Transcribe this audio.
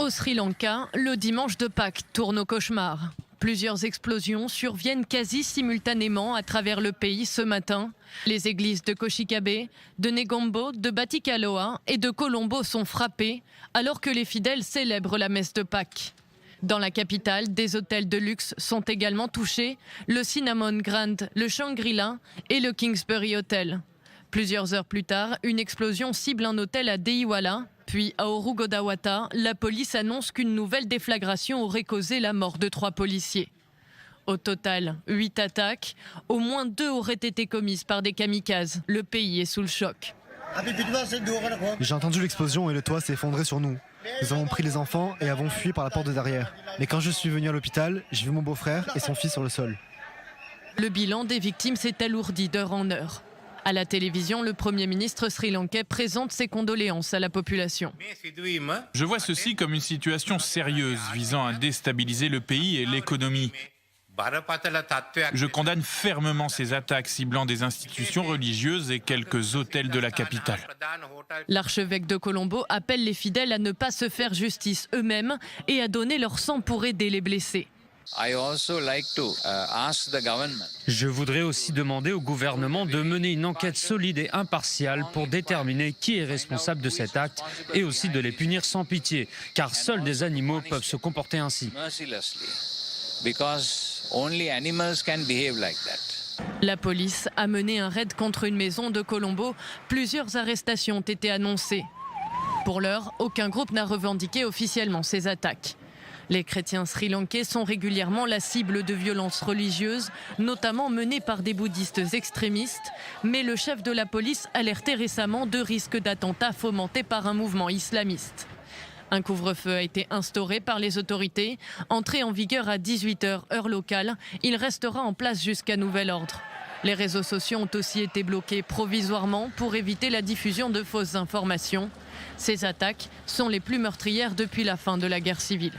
Au Sri Lanka, le dimanche de Pâques tourne au cauchemar. Plusieurs explosions surviennent quasi simultanément à travers le pays ce matin. Les églises de Koshikabe, de Negombo, de Batikaloa et de Colombo sont frappées alors que les fidèles célèbrent la messe de Pâques. Dans la capitale, des hôtels de luxe sont également touchés, le Cinnamon Grand, le Shangri-La et le Kingsbury Hotel. Plusieurs heures plus tard, une explosion cible un hôtel à Dehiwala. Puis à Orugodawata, la police annonce qu'une nouvelle déflagration aurait causé la mort de 3 policiers. Au total, 8 attaques, au moins 2 auraient été commises par des kamikazes. Le pays est sous le choc. J'ai entendu l'explosion et le toit s'est effondré sur nous. Nous avons pris les enfants et avons fui par la porte de derrière. Mais quand je suis venu à l'hôpital, j'ai vu mon beau-frère et son fils sur le sol. Le bilan des victimes s'est alourdi d'heure en heure. À la télévision, le Premier ministre sri-lankais présente ses condoléances à la population. Je vois ceci comme une situation sérieuse visant à déstabiliser le pays et l'économie. Je condamne fermement ces attaques ciblant des institutions religieuses et quelques hôtels de la capitale. L'archevêque de Colombo appelle les fidèles à ne pas se faire justice eux-mêmes et à donner leur sang pour aider les blessés. Je voudrais aussi demander au gouvernement de mener une enquête solide et impartiale pour déterminer qui est responsable de cet acte et aussi de les punir sans pitié, car seuls des animaux peuvent se comporter ainsi. La police a mené un raid contre une maison de Colombo. Plusieurs arrestations ont été annoncées. Pour l'heure, aucun groupe n'a revendiqué officiellement ces attaques. Les chrétiens sri-lankais sont régulièrement la cible de violences religieuses, notamment menées par des bouddhistes extrémistes. Mais le chef de la police alertait récemment de risques d'attentats fomentés par un mouvement islamiste. Un couvre-feu a été instauré par les autorités. Entré en vigueur à 18h heure locale, il restera en place jusqu'à nouvel ordre. Les réseaux sociaux ont aussi été bloqués provisoirement pour éviter la diffusion de fausses informations. Ces attaques sont les plus meurtrières depuis la fin de la guerre civile.